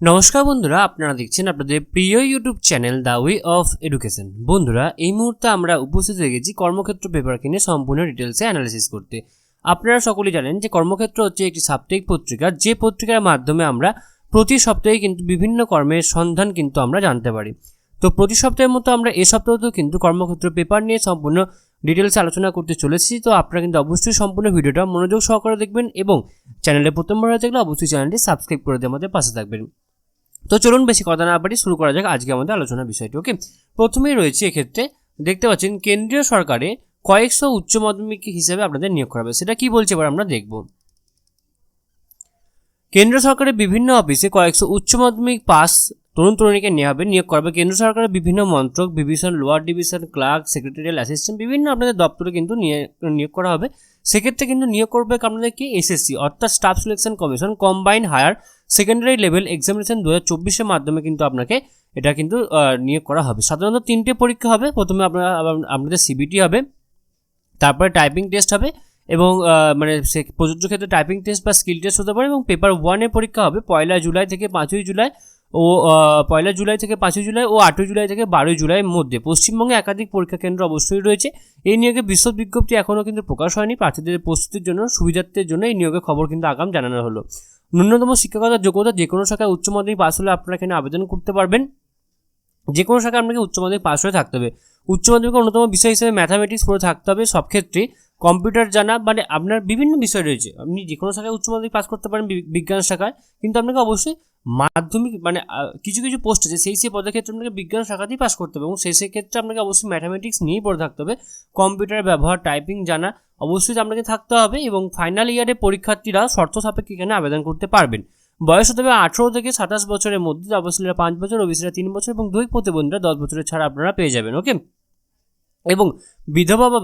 নমস্কার বন্ধুরা, আপনারা দেখছেন আপনাদের প্রিয় YouTube channel the way of education. বন্ধুরা, এই মুহূর্তে আমরা উপস্থিত হয়ে গেছি কর্মক্ষেত্র পেপারকে নিয়ে সম্পূর্ণ ডিটেলসে অ্যানালিসিস করতে। আপনারা সকলেই জানেন যে কর্মক্ষেত্র হচ্ছে একটি সাপ্তাহিক পত্রিকা, যে পত্রিকার মাধ্যমে আমরা প্রতি সপ্তাহে কিন্তু বিভিন্ন কর্মের সন্ধান কিন্তু আমরা জানতে পারি। তো প্রতি সপ্তাহের মতো আমরা এই সপ্তাহেও কিন্তু কর্মক্ষেত্র পেপার নিয়ে সম্পূর্ণ ডিটেলসে আলোচনা করতে চলেছি। তো আপনারা কিন্তু অবশ্যই সম্পূর্ণ ভিডিওটা মনোযোগ সহকারে দেখবেন এবং চ্যানেলে প্রথমবার হয়ে থাকলে অবশ্যই চ্যানেলটি সাবস্ক্রাইব করে দিয়ে আমাদের পাশে থাকবেন। তো চলুন বেশি কথা না বাড়ি শুরু করা যাক আজকে আমাদের আলোচনার বিষয়টি। ওকে, প্রথমেই রয়েছে এক্ষেত্রে দেখতে পাচ্ছেন কেন্দ্রীয় সরকারে কয়েকশো উচ্চ মাধ্যমিক হিসেবে আপনাদের নিয়োগ করা হবে। সেটা কি বলছে এবার আমরা দেখব। কেন্দ্র সরকারের বিভিন্ন অফিসে কয়েকশো উচ্চ মাধ্যমিক পাস তরুণ তরুণীকে নিয়োগ করা হবে। কেন্দ্র সরকারের বিভিন্ন মন্ত্রক, division, lower division, clerk, secretarial assistant বিভিন্ন আপনাদের দপ্তরে কিন্তু নিয়োগ করা হবে। সেক্ষেত্রে কিন্তু নিয়োগ করবে আপনাদেরকে এসএসসি অর্থাৎ staff selection commission combined higher secondary level examination 2024-এর মাধ্যমে কিন্তু আপনাকে এটা কিন্তু নিয়োগ করা হবে। সাধারণত 3টে পরীক্ষা হবে। প্রথমে আপনাদের সিবিটি হবে, তারপরে টাইপিং টেস্ট হবে এবং মানে প্রযোজ্য ক্ষেত্রে টাইপিং টেস্ট বা স্কিল টেস্ট হতে পারে এবং পেপার 1-এর পরীক্ষা হবে 1 জুলাই থেকে 5 জুলাই ও 1 জুলাই থেকে 5 জুলাই ও 8 জুলাই থেকে 12 জুলাইয়ের মধ্যে। পশ্চিমবঙ্গে একাধিক পরীক্ষা কেন্দ্র অবশ্যই রয়েছে। এই নিয়োগে বিশদ বিজ্ঞপ্তি এখনও কিন্তু প্রকাশ হয়নি। প্রার্থীদের প্রস্তুতির জন্য সুবিধার্থের জন্য এই নিয়োগের খবর কিন্তু আগাম জানানো হলো। ন্যূনতম শিক্ষাগত যোগ্যতা যে কোনো শাখায় উচ্চ মাধ্যমিক পাস হলে আপনারা এখানে আবেদন করতে পারবেন। যে কোনো শাখায় আপনাকে উচ্চ মাধ্যমিক পাস হয়ে থাকতে হবে। উচ্চ মাধ্যমিকের অন্যতম বিষয় হিসেবে ম্যাথামেটিক্স পড়ে থাকতে হবে। সব ক্ষেত্রে কম্পিউটার জানা, মানে আপনার বিভিন্ন বিষয় রয়েছে। আপনি যে কোনো শাখায় উচ্চ মাধ্যমিক পাস করতে পারেন বিজ্ঞান শাখায়, কিন্তু আপনাকে অবশ্যই মাধ্যমিক মানে কিছু কিছু পোস্ট আছে সেই পদের ক্ষেত্রে আপনাকে বিজ্ঞান শাখাতেই পাস করতে হবে এবং সেই ক্ষেত্রে আপনাকে অবশ্যই ম্যাথামেটিক্স নিয়েই পড়ে থাকতে হবে। কম্পিউটার ব্যবহার, টাইপিং জানা অবশ্যই আপনাকে থাকতে হবে এবং ফাইনাল ইয়ারে পরীক্ষার্থীরা শর্ত সাপেক্ষে এখানে আবেদন করতে পারবেন। বয়স হতে হবে 18 থেকে 27 বছরের মধ্যে। তপশিলীরা 5 বছর, ওবিসিরা 3 বছর এবং 2 প্রতিবন্ধীরা 10 বছরের ছাড় আপনারা পেয়ে যাবেন। ওকে, এবং বিধবা বা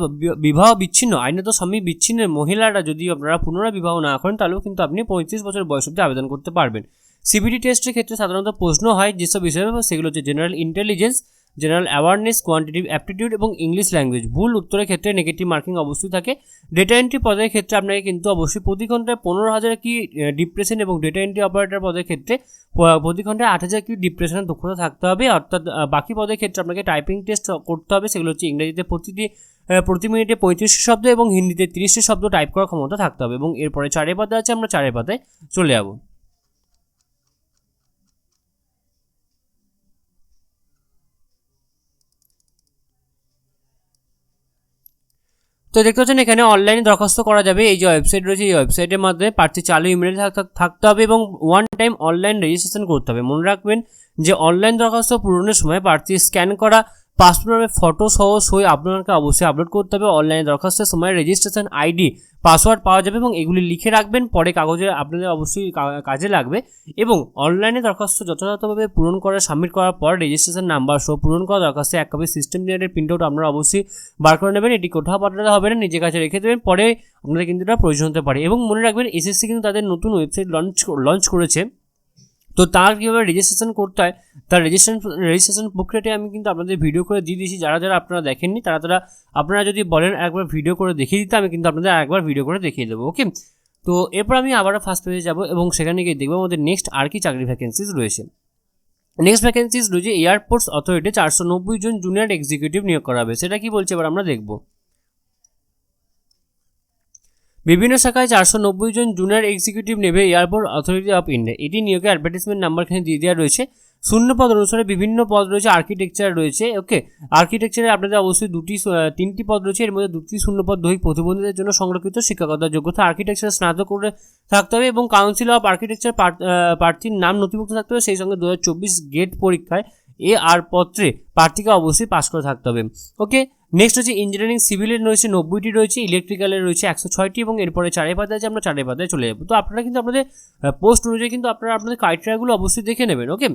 বিবাহ বিচ্ছিন্ন আইনত স্বামী বিচ্ছিন্নের মহিলারা যদি আপনারা পুনরায় বিবাহ না করেন তাহলেও কিন্তু আপনি 35 বছর বয়স অবধি আবেদন করতে পারবেন। সিবিটি টেস্টের ক্ষেত্রে সাধারণত প্রশ্ন হয় যেসব বিষয় সেগুলো হচ্ছে general intelligence, general awareness, quantitative aptitude এবং ইংলিশ ল্যাঙ্গুয়েজ। ভুল উত্তরের ক্ষেত্রে নেগেটিভ মার্কিং অবশ্যই থাকে। ডেটা এন্ট্রি পদের ক্ষেত্রে আপনাকে কিন্তু অবশ্যই প্রতি ঘন্টায় 15,000 কি ডিপ্রেশন এবং ডেটা এন্ট্রি অপারেটর পদের ক্ষেত্রে প্রতি ঘন্টায় 8,000 কি ডিপ্রেশনের দক্ষতা থাকতে হবে। অর্থাৎ বাকি পদের ক্ষেত্রে আপনাকে টাইপিং টেস্ট করতে হবে। সেগুলো হচ্ছে ইংরেজিতে প্রতি মিনিটে 35 শব্দ এবং হিন্দিতে 30 শব্দ টাইপ করার ক্ষমতা থাকতে হবে। এবং এরপরে 4 পাতা আছে, আমরা 4 পাতায় চলে যাব। তো দেখতে পাচ্ছেন এখানে অনলাইনে দরখাস্ত করা যাবে। এই যে ওয়েবসাইট রয়েছে, এই ওয়েবসাইটের মাধ্যমে প্রার্থী চালু ইমেল থাকতে হবে এবং 1 টাইম অনলাইন রেজিস্ট্রেশন করতে হবে। মনে রাখবেন যে অনলাইন দরখাস্ত পূরণের সময় প্রার্থী স্ক্যান করা পাসপোর্টের ফটো সহ সই আপনাকে অবশ্যই আপলোড করতে হবে। অনলাইনে দরখাস্তের সময় রেজিস্ট্রেশন আইডি, পাসওয়ার্ড পাওয়া যাবে এবং এগুলি লিখে রাখবেন, পরে কাগজে আপনাদের অবশ্যই কাজে লাগবে। এবং অনলাইনে দরখাস্ত যথাযথভাবে পূরণ করে সাবমিট করার পর রেজিস্ট্রেশন নাম্বার সহ পূরণ করা দরখাস্তে এক copy system generated print out আপনারা অবশ্যই বার করে নেবেন। এটি কোথাও পাঠাতে হবে না, নিজের কাছে রেখে দেবেন, পরে আপনাদের কিন্তু এটা প্রয়োজন হতে পারে। এবং মনে রাখবেন এসএসসি কিন্তু তাদের নতুন ওয়েবসাইট লঞ্চ করেছে। তো তার কীভাবে রেজিস্ট্রেশন করতে হয় তার রেজিস্ট্রেশন প্রক্রিয়াটি আমি কিন্তু আপনাদের ভিডিও করে দিয়ে দিয়েছি। যারা আপনারা দেখেননি তারা আপনারা যদি বলেন একবার ভিডিও করে দেখিয়ে দিতে, আমি কিন্তু আপনাদের আরেকবার ভিডিও করে দেখিয়ে দেবো। ওকে, তো এরপর আমি আবারও ফার্স্ট পেজে যাব এবং সেখানে গিয়ে দেখবো আমাদের নেক্সট আর কি চাকরি ভ্যাকেন্সিজ রয়েছে। নেক্সট ভ্যাকেন্সিজ রয়েছে এয়ারপোর্টস অথরিটি 490 জন জুনিয়র এক্সিকিউটিভ নিয়োগ করা হবে। সেটা কি বলছে এবার আমরা দেখব। বিভিন্ন শাখায় 490 জন জুনিয়র এক্সিকিউটিভ নেবে এয়ারপোর্ট অথরিটি অফ ইন্ডিয়া। এটি নিয়োগের অ্যাডভার্টাইজমেন্ট নাম্বার এখানে দিয়ে দেওয়া রয়েছে। শূন্য পদ অনুসারে বিভিন্ন পদ রয়েছে। আর্কিটেকচার রয়েছে। ওকে, আর্কিটেকচারে আপনাদের অবশ্যই 3টি পদ রয়েছে। এর মধ্যে 2টি শূন্যপদ দৈহিক প্রতিবন্ধীদের জন্য সংরক্ষিত। শিক্ষাগত যোগ্যতা আর্কিটেকচারে স্নাতক করে থাকতে হবে এবং কাউন্সিল অফ আর্কিটেকচার প্রার্থীর নাম নথিভুক্ত থাকতে হবে। সেই সঙ্গে 2024 গেট পরীক্ষায় আর পত্রে প্রার্থীকে অবশ্যই পাস করে থাকতে হবে। ওকে, নেক্সট হচ্ছে ইঞ্জিনিয়ারিং সিভিলের রয়েছে 90টি রয়েছে, ইলেকট্রিক্যালের রয়েছে 106টি এবং এরপরে 4 পাতায় আছে, আমরা 4 পাতায় চলে যাবো। তো আপনারা কিন্তু আপনাদের পোস্ট অনুযায়ী কিন্তু আপনারা আপনাদের ক্রাইটেরিয়াগুলো অবশ্যই দেখে নেবেন। ওকে,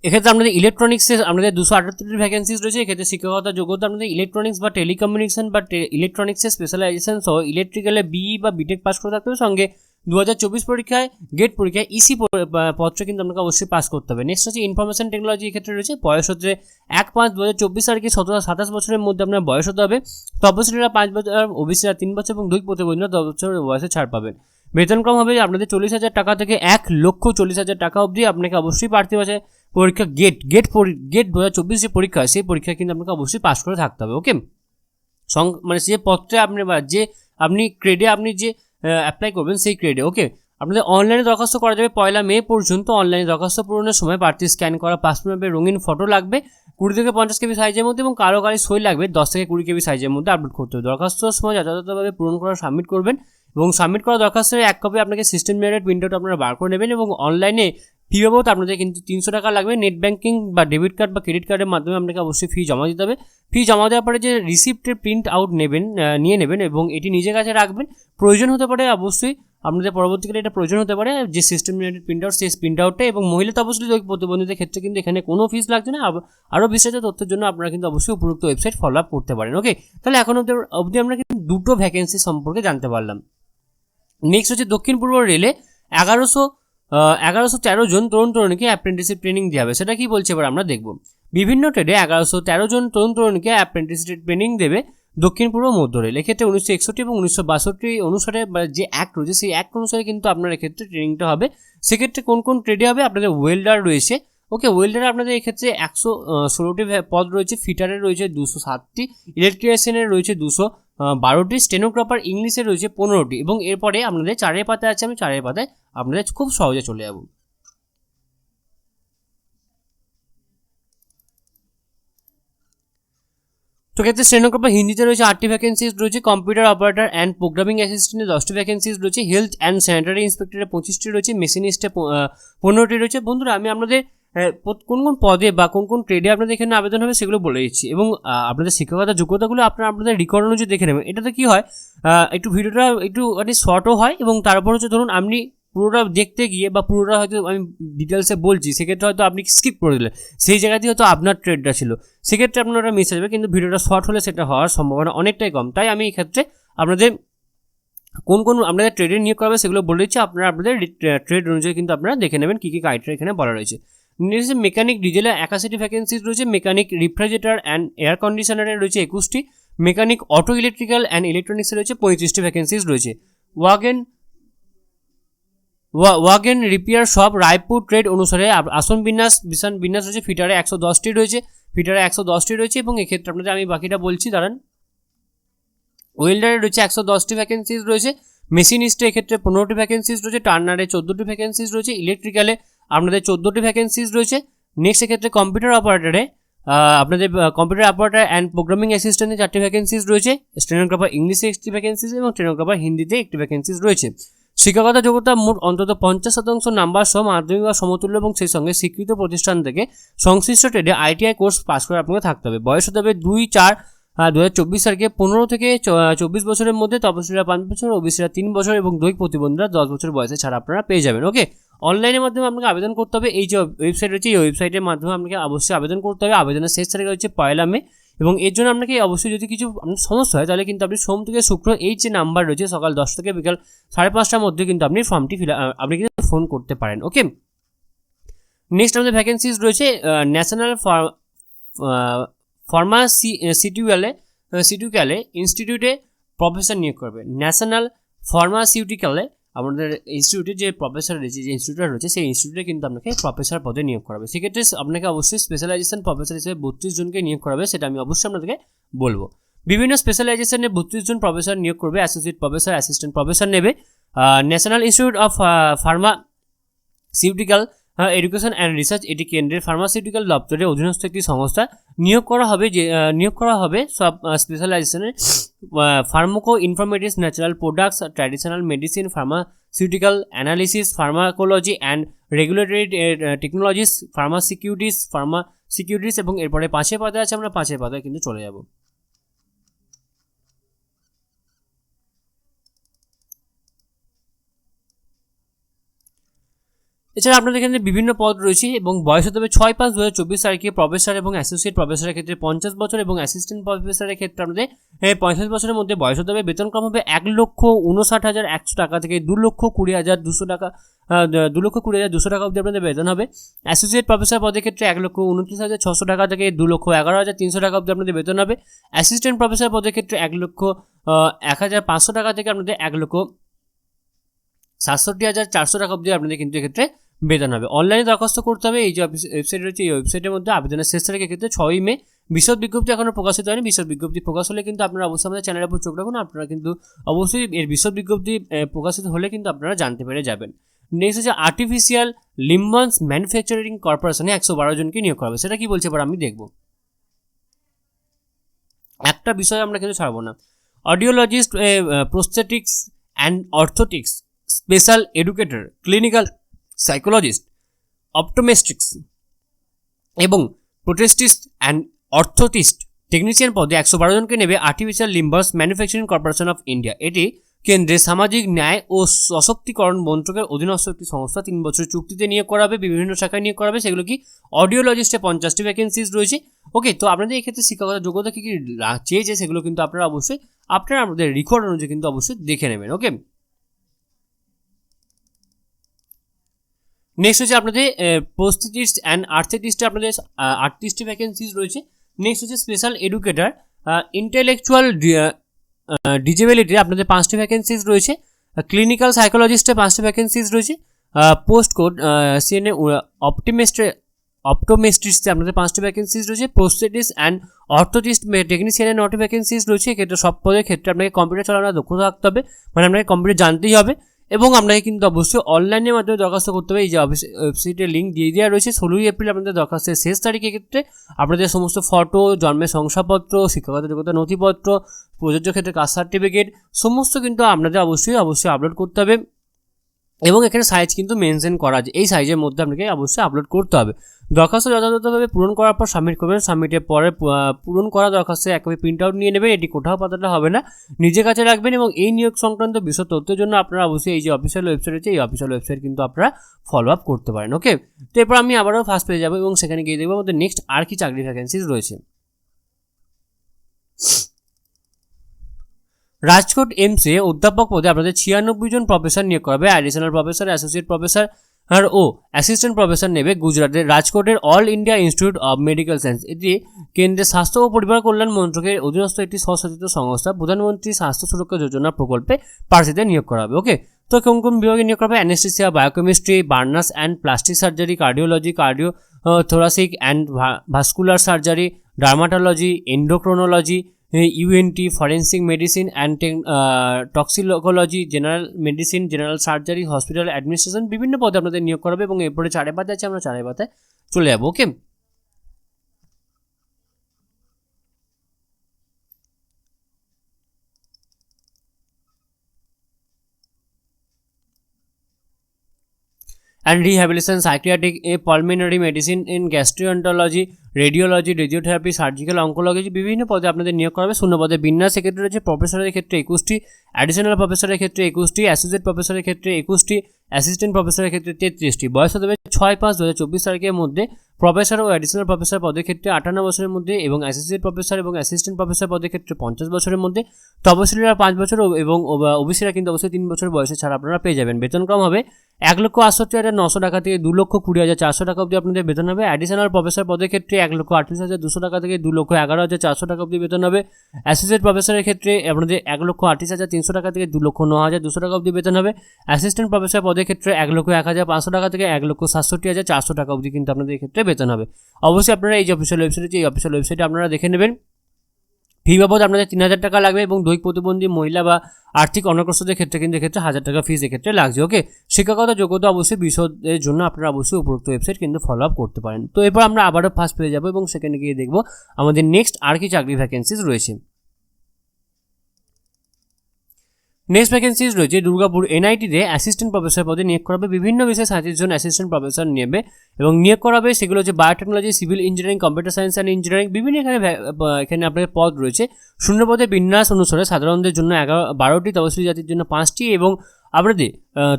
এক্ষেত্রে আপনাদের ইলেকট্রনিক্সে আপনাদের 278টি ভ্যাকেন্সিজ রয়েছে। এক্ষেত্রে শিক্ষাগত যোগ্যতা আপনাদের ইলেকট্রনিক্স বা টেলিকমিউনিকেশন বা ইলেকট্রনিক্সের স্পেশালাইজেশন সহ ইলেকট্রিক্যালে বিই বা বিটেক পাস করে থাকতে হবে। সঙ্গে 2024 পরীক্ষায় গেট পরীক্ষায় ইসি পত্র কিন্তু আপনাকে অবশ্যই পাস করতে হবে। নেক্সট হচ্ছে ইনফরমেশন টেকনোলজি ক্ষেত্রে রয়েছে বয়স হচ্ছে 1/5/2024 তারিখে 27 বছরের মধ্যে আপনার বয়স হতে হবে। তপশিলীরা 5 বছর, ওবিসিরা 3 বছর এবং 2 প্রতিবন্ধীরা 10 বছর বয়সে ছাড় পাবেন। বেতনক্রম হবে আপনাদের 40,000 টাকা থেকে 1,40,000 টাকা অবধি। আপনাকে অবশ্যই প্রার্থী বাছাই পরীক্ষা গেট 2024 যে পরীক্ষা সেই পরীক্ষা কিন্তু আপনাকে অবশ্যই পাস করে থাকতে হবে। ওকে, মানে যে পত্রে আপনি যে আপনি ক্রেডে আপনি যে অ্যাপ্লাই করবেন সেই ক্রেডে। ওকে, আপনাদের অনলাইনে দরখাস্ত করা যাবে 1 মে পর্যন্ত। অনলাইনে দরখাস্ত পূরণের সময় প্রার্থী স্ক্যান করা পাসপোর্টের রঙিন ফটো লাগবে 20 থেকে 50 কেবি সাইজের মধ্যে এবং কারো সই লাগবে 10 থেকে 20 কেবি সাইজের মধ্যে আপলোড করতে হবে। দরখাস্তর সময় যথাযথভাবে পূরণ করা সাবমিট করবেন এবং সাবমিট করা দরখাস্তের 1 কপি আপনাকে সিস্টেম জেনারেট প্রিন্টআউট আপনারা বার করে নেবেন এবং অনলাইনে ফি বাবদ আপনাদের কিন্তু 300 টাকা লাগবে। নেট ব্যাঙ্কিং বা ডেবিট কার্ড বা ক্রেডিট কার্ডের মাধ্যমে আপনাকে অবশ্যই ফি জমা দিতে হবে। ফি জমা দেওয়ার পরে যে রিসিপ্টের প্রিন্ট আউট নিয়ে নেবেন এবং এটি নিজের কাছে রাখবেন। প্রয়োজন হতে পারে অবশ্যই আপনাদের পরবর্তীকালে এটা প্রয়োজন হতে পারে যে সিস্টেম জেনারেটেড প্রিন্ট আউট সেই প্রিন্ট আউটটা। এবং মহিলা তপশিলি প্রতিবন্ধীদের ক্ষেত্রে কিন্তু এখানে কোনো ফিস লাগছে না। আরও বিস্তারিত তথ্যের জন্য আপনারা কিন্তু অবশ্যই উপযুক্ত ওয়েবসাইট ফলো আপ করতে পারেন। ওকে, তাহলে এখন অবধি আমরা কিন্তু দুটো ভ্যাকেন্সি সম্পর্কে জানতে পারলাম। নেক্সট হচ্ছে দক্ষিণ পূর্ব রেলে 1113 জন তরুণ তরুণীকে অ্যাপ্রেন্টিসশিপ ট্রেনিং দেওয়া হবে। সেটা কি বলছে এবার আমরা দেখব। বিভিন্ন ট্রেডে 1113 জন তরুণ তরুণীকে অ্যাপ্রেন্টিসশিপ ট্রেনিং দেবে দক্ষিণ পূর্ব মধ্য রেল। এক্ষেত্রে 1961 এবং 1962 অনুসারে যে অ্যাক্ট রয়েছে সেই অ্যাক্ট অনুসারে কিন্তু আপনার এক্ষেত্রে ট্রেনিংটা হবে। সেক্ষেত্রে কোন কোন ট্রেডে হবে? আপনাদের ওয়েল্ডার রয়েছে। ওকে, ওয়েল্ডার আপনাদের এক্ষেত্রে 116টি পদ রয়েছে, ফিটারের রয়েছে 207টি, ইলেকট্রিশিয়ানের রয়েছে 212টি, স্টেনোগ্রাফার ইংলিশের রয়েছে 15টি এবং এরপরে আপনাদের 4 পাতায় আছে। আমি 4 পাতায় আপনাদের খুব সহজে চলে যাব। তো ক্ষেত্রে স্টেনোগ্রাফার হিন্দিতে রয়েছে 8টি ভ্যাকেন্সিজ রয়েছে, কম্পিউটার অপারেটর অ্যান্ড প্রোগ্রামিং অ্যাসিস্ট্যান্টে 10টি ভ্যাকেন্সিজ রয়েছে, হেলথ অ্যান্ড স্যানিটারি ইন্সপেক্টরে 25টি রয়েছে, মেশিনিস্টে 15টি রয়েছে। বন্ধুরা, আমি আপনাদের কোন কোন পদে বা কোন কোন ট্রেডে আপনাদের এখানে আবেদন হবে সেগুলো বলে দিচ্ছি এবং আপনাদের শিক্ষকতার যোগ্যতাগুলো আপনাদের রেকর্ড অনুযায়ী দেখে নেবেন। এটাতে কী হয়, একটু ভিডিওটা একটু শর্টও হয় এবং তারপর হচ্ছে ধরুন আপনি পুরোটা দেখতে গিয়ে বা পুরোটা হয়তো আমি ডিটেলসে বলছি, সেক্ষেত্রে হয়তো আপনি স্কিপ করে দিলেন, সেই জায়গাতেই হয়তো আপনার ট্রেডটা ছিল, সেক্ষেত্রে আপনার ওটা মিস যাবে। কিন্তু ভিডিওটা শর্ট হলে সেটা হওয়ার সম্ভাবনা অনেকটাই কম। তাই আমি এই ক্ষেত্রে আপনাদের কোন কোন আপনাদের ট্রেডে নিয়োগ করা হবে সেগুলো বলে দিচ্ছি। আপনারা আপনাদের ট্রেড অনুযায়ী কিন্তু আপনারা দেখে নেবেন কী কী ক্রাইটেরিয়া এখানে বলা রয়েছে। নেক্সট মেকানিক ডিজেলে 81টি ভ্যাকেন্সিজ রয়েছে, মেকানিক রেফ্রিজারেটর অ্যান্ড এয়ার কন্ডিশনারে রয়েছে 21টি, মেকানিক অটো ইলেকট্রিক্যাল অ্যান্ড ইলেকট্রনিক্সে রয়েছে 35টি ভ্যাকেন্সিজ রয়েছে। Wagen repair shop Raipur trade অনুসারে আসন বিন্যাস রয়েছে, ফিটারে 110টি রয়েছে এবং এক্ষেত্রে আপনাদের আমি বাকিটা বলছি দাঁড়ান। ওয়েল্ডারে রয়েছে 110টি ভ্যাকেন্সিজ রয়েছে, মেশিনিস্টে এক্ষেত্রে 15টি ভ্যাকেন্সিজ রয়েছে, টার্নারে 14টি ভ্যাকেন্সিজ রয়েছে, ইলেকট্রিক্যালে আপনাদের 14টি ভ্যাকেন্সিজ রয়েছে। নেক্সট এক্ষেত্রে কম্পিউটার অপারেটরে আপনাদের কম্পিউটার অপারেটর অ্যান্ড প্রোগ্রামিং অ্যাসিস্ট্যান্টে 4টি ভ্যাকেন্সিজ রয়েছে, স্টেনোগ্রাফার ইংলিশে 1টি ভ্যাকেন্সিজ এবং স্টেনোগ্রাফার হিন্দিতে 1টি ভ্যাকেন্সিজ রয়েছে। শিক্ষকতা যোগ্যতা মোট অন্তত 50% নাম্বার সহ মাধ্যমিক বা সমতুল্য এবং সেই সঙ্গে স্বীকৃত প্রতিষ্ঠান থেকে সংশ্লিষ্ট ট্রেডে ITI কোর্স পাস করে আপনাকে থাকতে হবে। বয়স হতে হবে 2/4/2024 তারিখে 15 থেকে 24 বছরের মধ্যে, তপশিলীরা 5 বছর, ওবিসিরা 3 বছর এবং দৈহিক প্রতিবন্ধীরা 10 বছর বয়সে ছাড়া আপনারা পেয়ে যাবেন। ওকে, অনলাইনের মাধ্যমে আপনাকে আবেদন করতে হবে। এই যে ওয়েবসাইট রয়েছে এই ওয়েবসাইটের মাধ্যমে আপনাকে অবশ্যই আবেদন করতে হবে। আবেদনের শেষ তারিখ হচ্ছে 1 মে এবং এর জন্য আপনাকে অবশ্যই যদি কিছু সমস্যা হয় তাহলে কিন্তু আপনি সোম থেকে শুক্র এই যে নাম্বার রয়েছে সকাল 10 থেকে বিকাল 5:30টার মধ্যে কিন্তু আপনি ফর্মটি আপনি কিন্তু ফোন করতে পারেন। ওকে, নেক্সট আমাদের ভ্যাকেন্সিজ রয়েছে ন্যাশনাল ফার্মাসিউটিক্যালে ইনস্টিটিউটে প্রফেসর নিয়োগ করবে। ন্যাশনাল ফার্মাসিউটিক্যালে আমাদের ইনস্টিটিউটে যে প্রফেসর রয়েছে, যে ইনস্টিটিউটটা রয়েছে সেই ইনস্টিটিউটে কিন্তু আপনাকে প্রফেসর পদে নিয়োগ করাবে। সেক্ষেত্রে আপনাকে অবশ্যই স্পেশালাইজেশন প্রফেসর হিসেবে 32 জনকে নিয়োগ করাবে, সেটা আমি অবশ্যই আপনাদেরকে বলবো। বিভিন্ন স্পেশালাইজেশনে 32 জন প্রফেসর নিয়োগ করবে, অ্যাসোসিয়েট প্রফেসর, অ্যাসিস্ট্যান্ট প্রফেসর নেবে। National institute of pharmaceutical education and research, এটি কেন্দ্রের ফার্মাসিউটিক্যাল দপ্তরের অধীনস্থ একটি সংস্থা। নিয়োগ করা হবে সব স্পেশালাইজেশনে pharmacoinformatics, natural products, traditional medicine, pharmaceutical analysis, pharmacology and regulatory technologies, ফার্মাসিকিউরিটিস এবং এরপরে 5 পাতায় আছে, আমরা 5 পাতায় কিন্তু চলে যাব। এছাড়া আপনাদের এখানে বিভিন্ন পদ রয়েছে এবং বয়স হতে হবে 6/5/2024 তারিখে প্রফেসর এবং অ্যাসোসিয়েট প্রফেসরের ক্ষেত্রে 50 বছর এবং অ্যাসিস্ট্যান্ট প্রফেসরের ক্ষেত্রে আপনাদের 45 বছরের মধ্যে বয়স হতে হবে। বেতনক্রম হবে 1,59,100 টাকা থেকে 2,20,200 টাকা 2,20,200 টাকা অবধি আপনাদের বেতন হবে। অ্যাসোসিয়েট প্রফেসর পদের ক্ষেত্রে 1,29,600 টাকা থেকে 2,11,300 টাকা অবধি আপনাদের বেতন হবে। অ্যাসিস্ট্যান্ট প্রফেসর পদের ক্ষেত্রে 1,01,500 টাকা থেকে আপনাদের 1,67,400 টাকা অবধি আপনাদের কিন্তু এক্ষেত্রে বেতন হবে। অনলাইনে দরখাস্ত করতে হবে। এই যে ওয়েবসাইট রয়েছে এই ওয়েবসাইটের মধ্যে আবেদনের শেষ তারিখের ক্ষেত্রে 6ই মে। বিশদ বিজ্ঞপ্তি এখনও প্রকাশিত হয়নি। বিশদ বিজ্ঞপ্তি প্রকাশ হলে কিন্তু আপনারা অবশ্যই আমাদের চ্যানেলের উপর চোখ রাখুন। আপনারা কিন্তু অবশ্যই এর বিশদ বিজ্ঞপ্তি প্রকাশিত হলে কিন্তু আপনারা জানতে পেরে যাবেন। নেক্সট হচ্ছে আর্টিফিশিয়াল লিম্বস ম্যানুফ্যাকচারিং কর্পোরেশনে 112 জনকে নিয়োগ করা হবে। সেটা কি বলছে এবার আমি দেখব। একটা বিষয় আমরা কিন্তু ছাড়বো না। Audiologist, prosthetics and orthotics, special educator, clinical psychologist, optometrics এবং প্রোটেস্টিস্ট অ্যান্ড অর্থোটিস্ট টেকনিশিয়ান পদে 112 জনকে নেবে artificial limbs manufacturing corporation of India. এটি কেন্দ্রের সামাজিক ন্যায় ও সশক্তিকরণ মন্ত্রকের অধীনস্থ একটি সংস্থা। 3 বছরের চুক্তিতে নিয়োগ করা হবে। বিভিন্ন শাখায় নিয়োগ করা হবে। সেগুলো কি অডিওলজিস্টে 50টি ভ্যাকেন্সিজ রয়েছে। ওকে, তো আপনাদের এক্ষেত্রে শিক্ষাগত যোগ্যতা কী কী চেয়েছে সেগুলো কিন্তু আপনারা অবশ্যই আমাদের রেকর্ড অনুযায়ী কিন্তু অবশ্যই দেখে নেবেন। ওকে, নেক্সট হচ্ছে আপনাদের প্রোস্থেটিস্ট অ্যান্ড আর্থেটিস্টে আপনাদের 38টি ভ্যাকেন্সিজ রয়েছে। নেক্সট হচ্ছে স্পেশাল এডুকেটর, ইন্টেলেকচুয়াল ডিজেবিলিটি আপনাদের 5টি ভ্যাকেন্সিজ রয়েছে। ক্লিনিক্যাল সাইকোলজিস্টে 5টি ভ্যাকেন্সিজ রয়েছে। পোস্ট কোড সিএনএ অপটোমেট্রিস্টে আপনাদের 5টি ভ্যাকেন্সিজ রয়েছে। প্রোস্থেটিস্ট অ্যান্ড অর্থোটিস্ট টেকনিশিয়ানে 9টি ভ্যাকেন্সিজ রয়েছে। এক্ষেত্রে সব পদের ক্ষেত্রে আপনাকে কম্পিউটার চালানোর দক্ষতা থাকতে হবে, মানে আপনাকে কম্পিউটার জানতেই হবে এবং আপনাকে কিন্তু অবশ্যই অনলাইনের মাধ্যমে দরখাস্ত করতে হবে। এই যে ওয়েবসাইটের লিঙ্ক দিয়ে দেওয়া রয়েছে। 16ই এপ্রিল আপনাদের দরখাস্তের শেষ তারিখের ক্ষেত্রে আপনাদের সমস্ত ফটো, জন্মের শংসাপত্র, শিক্ষাগত যোগ্যতা নথিপত্র, প্রযোজ্য ক্ষেত্রে কাস্ট সার্টিফিকেট সমস্ত কিন্তু আপনাদের অবশ্যই আপলোড করতে হবে এবং এখানে সাইজ কিন্তু মেনশন করা আছে। এই সাইজের মধ্যে আপনাকে অবশ্যই আপলোড করতে হবে। দরখাস্ত যথাযথভাবে পূরণ করার পর সাবমিট করবেন। সাবমিটের পরে পূরণ করা দরখাস্তে এক কপি প্রিন্ট আউট নিয়ে নেবেন। এটি কোথাও পাঠাতে হবে না, নিজের কাছে রাখবেন এবং এই নিয়োগ সংক্রান্ত বিশদ তথ্যের জন্য আপনারা অবশ্যই এই যে অফিসিয়াল ওয়েবসাইট আছে এই অফিসিয়াল ওয়েবসাইট কিন্তু আপনারা ফলো আপ করতে পারেন। ওকে, তো এরপর আমি আবারও ফার্স্ট পেজে যাবো এবং সেখানে গিয়ে দেখবো আমাদের নেক্সট আর কি চাকরি ভ্যাকেন্সিজ রয়েছে। রাজকোট এমসে অধ্যাপক পদে আপনাদের 96 জন প্রফেসর নিয়োগ করা হবে। অ্যাডিশনাল প্রফেসর, অ্যাসোসিয়েট প্রফেসর ও অ্যাসিস্ট্যান্ট প্রফেসর নেবে গুজরাটের রাজকোটের all India institute of medical science. এটি কেন্দ্রের স্বাস্থ্য ও পরিবার কল্যাণ মন্ত্রকের অধীনস্থ একটি স্বশাসিত সংস্থা। প্রধানমন্ত্রী স্বাস্থ্য সুরক্ষা যোজনা প্রকল্পে প্রার্থীদের নিয়োগ করা হবে। ওকে, তো কোন কোন বিভাগে নিয়োগ করা হবে? Anaesthesia, biochemistry, burns and plastic surgery, cardiology, thoracic and vascular surgery, dermatology, endocrinology, ENT, forensic medicine and toxicology, general medicine, general surgery, hospital administration বিভিন্ন পদে আপনাদের নিয়োগ করা হবে এবং এরপরে 4 পাতায় আছে, আমরা 4 পাতায় চলে যাবো। ওকে, and rehabilitation, psychiatric, pulmonary medicine, in gastroenterology, radiology, radiotherapy, surgical oncology বিভিন্ন পদে আপনাদের নিয়োগ করা হবে। শূন্য পদে বিন্যাস সেক্রেটারি রয়েছে। প্রফেসরের ক্ষেত্রে 21টি, অ্যাডিশনাল প্রফেসরের ক্ষেত্রে 21টি, অ্যাসোসিয়েট প্রফেসরের ক্ষেত্রে 21টি, অ্যাসিস্ট্যান্ট প্রফেসরের ক্ষেত্রে 33টি। বয়স হতে হবে 6/5/2024 তারিখের মধ্যে। প্রফেসর ও অ্যাডিশনাল প্রফেসর পদের ক্ষেত্রে 58 বছরের মধ্যে এবং অ্যাসোসিয়েট প্রফেসর এবং অ্যাসিস্ট্যান্ট প্রফেসর পদের ক্ষেত্রে 50 বছরের মধ্যে। তপশিলীরা 5 বছর এবং ওবিসিরা কিন্তু অবশ্যই 3 বছর বয়সে ছাড়া আপনারা পেয়ে যাবেন। বেতনক্রম হবে 1,68,900 টাকা থেকে 2,20,400 টাকা অবধি আপনাদের বেতন হবে। অ্যাডিশনাল প্রফেসর পদের ক্ষেত্রে 1,38,200 টাকা থেকে 2,11,400 টাকা অবধি বেতন হবে। অ্যাসোসিয়েট প্রফেসরের ক্ষেত্রে আপনাদের 1,38,300 টাকা থেকে 2,09,200 টাকা অবধি বেতন হবে। অ্যাসিস্ট্যান্ট প্রফেসর পদের ক্ষেত্রে 1,01,500 টাকা থেকে 1,67,400 টাকা অবধি কিন্তু আপনাদের ক্ষেত্রে বেতন হবে। অবশ্যই আপনারা এই যে অফিসিয়াল ওয়েবসাইটে আপনারা দেখে নেবেন। ফি বাবদ আপনাদের 3,000 টাকা লাগবে এবং দৈহিক প্রতিবন্ধী মহিলা বা আর্থিক অনগ্রসরদের ক্ষেত্রে কিন্তু এক্ষেত্রে 1,000 টাকা ফিস এক্ষেত্রে লাগছে। ওকে, শিক্ষাগত যোগ্যতা অবশ্যই বিশদের জন্য আপনারা অবশ্যই উপরোক্ত ওয়েবসাইট কিন্তু ফলো আপ করতে পারেন। তো এরপর আমরা আবারও ফার্স্ট পেয়ে যাবো এবং সেখানে গিয়ে দেখবো আমাদের নেক্সট আর কি চাকরি ভ্যাকেন্সিজ রয়েছে। নেক্সট ভ্যাকেন্সিজ রয়েছে দুর্গাপুর এনআইটিতে অ্যাসিস্ট্যান্ট প্রফেসর পদে নিয়োগ করা হবে। বিভিন্ন বিষয়ে 37 জন অ্যাসিস্ট্যান্ট প্রফেসর নেবে এবং নিয়োগ করা হবে। সেগুলো হচ্ছে biotechnology, civil engineering, computer science and engineering বিভিন্ন এখানে আপনাদের পদ রয়েছে। শূন্য পদে বিন্যাস অনুসারে সাধারণদের জন্য 12টি, তপশিলি জাতির জন্য 5টি এবং আপনাদের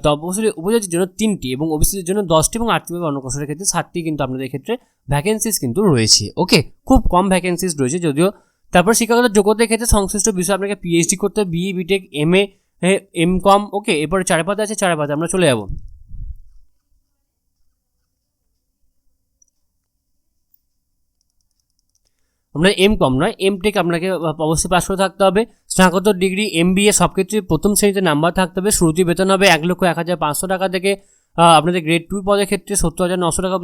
তপশিলি উপজাতির জন্য 3টি এবং ওবিসিদের জন্য 10টি এবং আর্থিক অনগ্রসরের ক্ষেত্রে 7টি কিন্তু আপনাদের ক্ষেত্রে ভ্যাকেন্সিস কিন্তু রয়েছে। ওকে, খুব কম ভ্যাকেন্সিস রয়েছে যদিও। তারপর শিক্ষাগত যোগ্যতার ক্ষেত্রে সংশ্লিষ্ট বিষয় আপনাকে পিএইচডি করতে হবে, বিই বিটেক এমএ এমকম। ওকে, এরপরে 4 পাতা আছে, 4 পাতা আমরা চলে যাব। আপনার এমকম নয়, এমটেক আপনাকে অবশ্যই পাস করে থাকতে হবে। স্নাতকোত্তর ডিগ্রি এমবিএ সব ক্ষেত্রে প্রথম শ্রেণীতে নাম্বার থাকতে হবে। শুরুতে বেতন হবে 1,01,500 টাকা থেকে। আপনাদের গ্রেড 2 পদের ক্ষেত্রে 70,900 টাকা,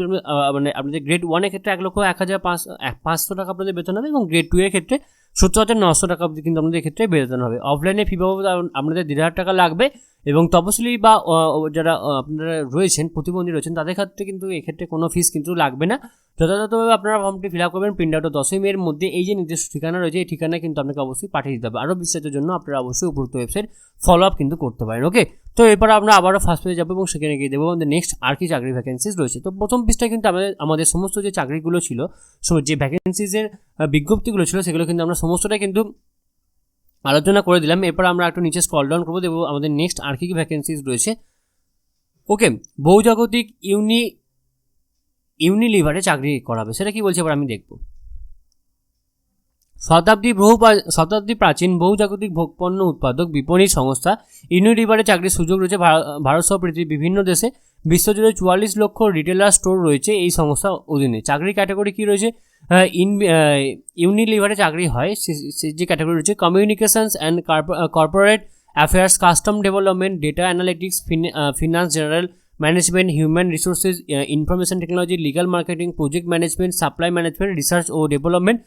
মানে আপনাদের গ্রেড 1 এর ক্ষেত্রে 1,01,500 টাকা আপনাদের বেতন হবে এবং গ্রেড 2 এর ক্ষেত্রে 70,900 টাকা অবধি কিন্তু আপনাদের ক্ষেত্রে বেতন হবে। অফলাইনে ফি বাবদ আপনাদের 1,500 টাকা লাগবে এবং তপশিলি বা যারা আপনারা রয়েছেন প্রতিবন্ধী রয়েছেন তাদের ক্ষেত্রে কিন্তু এক্ষেত্রে কোনো ফিস কিন্তু লাগবে না। যথাযথভাবে আপনারা ফর্মটি ফিল আপ করবেন, প্রিন্ট আউট 10ই মের মধ্যে। এই যে নির্দিষ্ট ঠিকানা রয়েছে এই ঠিকানায় কিন্তু আপনাকে অবশ্যই পাঠিয়ে দিতে হবে। আরও বিস্তারিতের জন্য আপনারা অবশ্যই উপরোক্ত ওয়েবসাইট ফলো আপ কিন্তু করতে পারেন। ওকে, তো এরপর আমরা আবারও ফার্স্ট পেজে যাবো এবং সেখানে গিয়ে দেবো আমাদের নেক্সট আর কি চাকরি ভ্যাকেন্সিস রয়েছে। তো প্রথম পৃষ্ঠায় কিন্তু আমাদের সমস্ত যে চাকরিগুলো ছিল, যে ভ্যাকেন্সিসের বিজ্ঞপ্তিগুলো ছিল সেগুলো কিন্তু আমরা সমস্তটাই কিন্তু আলোচনা করে দিলাম। এরপর আমরা একটু নিচে স্ক্রল ডাউন করবো, দেবো আমাদের নেক্সট আর কি ভ্যাকেন্সিস রয়েছে। ওকে, বহুজাগতিক ইউনিলিভারে চাকরি করাবে, সেটা কি বলছে এবার আমি দেখব। শতাব্দী প্রাচীন বহুজাগতিক ভোগপণ্য উৎপাদক বিপণী সংস্থা ইউনিলিভারে চাকরির সুযোগ রয়েছে ভারত সহ পৃথিবীর বিভিন্ন দেশে। বিশ্বজুড়ে 44 লক্ষ রিটেলার স্টোর রয়েছে এই সংস্থার অধীনে। চাকরির ক্যাটাগরি কী রয়েছে? ইউনিলিভারে চাকরি হয় যে ক্যাটাগরি রয়েছে communications and corporate affairs, custom development, data analytics, finance, general management, human resources, information technology, legal marketing, project management, supply management, research ও development,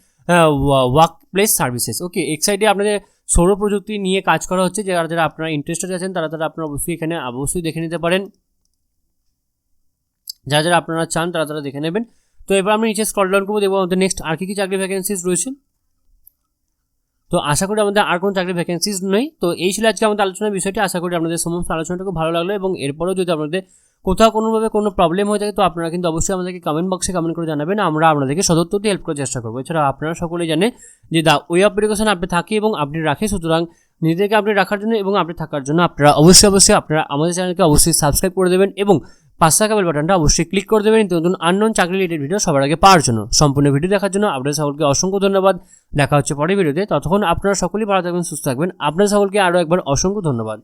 work place services. Okay, এক সাইডে আপনাদের সৌর প্রযুক্তি নিয়ে কাজ করা হচ্ছে। যারা আপনারা ইন্টারেস্টেড আছেন তারা আপনারা অবশ্যই এখানে অবশ্যই দেখে নিতে পারেন। যারা আপনারা চান তারা দেখে নেবেন। তো এবার আমি নিচে স্ক্রল ডাউন করবো, দেখবো আমাদের নেক্সট আর কি চাকরি ভ্যাকেন্সিস রয়েছে। তো আশা করি আমাদের আর কোনো চাকরি ভ্যাকেন্সিস নেই। তো এই ছিল আজকে আমাদের আলোচনার বিষয়টি। আশা করি আপনাদের সমস্ত আলোচনাটা খুব ভালো লাগলো এবং এরপরেও যদি আপনাদের কোথাও কোনোভাবে কোনো প্রবলেম হয়ে থাকে তো আপনারা কিন্তু অবশ্যই আমাদেরকে কমেন্ট বক্সে কমেন্ট করে জানাবেন, আমরা আপনাদেরকে সদুত্তরটি হেল্প করার চেষ্টা করবো। এছাড়া আপনারা সকলেই জানেন যে দ্য ওয়ে অফ এডুকেশন আপনি থাকে এবং আপনি রাখে, সুতরাং নিজেদেরকে আপনি রাখার জন্য এবং আপনি থাকার জন্য আপনারা অবশ্যই আপনারা আমাদের চ্যানেলকে অবশ্যই সাবস্ক্রাইব করে দেবেন এবং পাশে থাকা বেল বাটনটা অবশ্যই ক্লিক করে দেবেন নতুন আননোন চাকরি রিলেটেড ভিডিও সবার আগে পাওয়ার জন্য। সম্পূর্ণ ভিডিও দেখার জন্য আপনাদের সকলকে অসংখ্য ধন্যবাদ। দেখা হচ্ছে পরের ভিডিওতে, ততক্ষণ আপনারা সকলেই ভালো থাকবেন, সুস্থ থাকবেন। আপনাদের সকলকে আরও একবার অসংখ্য ধন্যবাদ।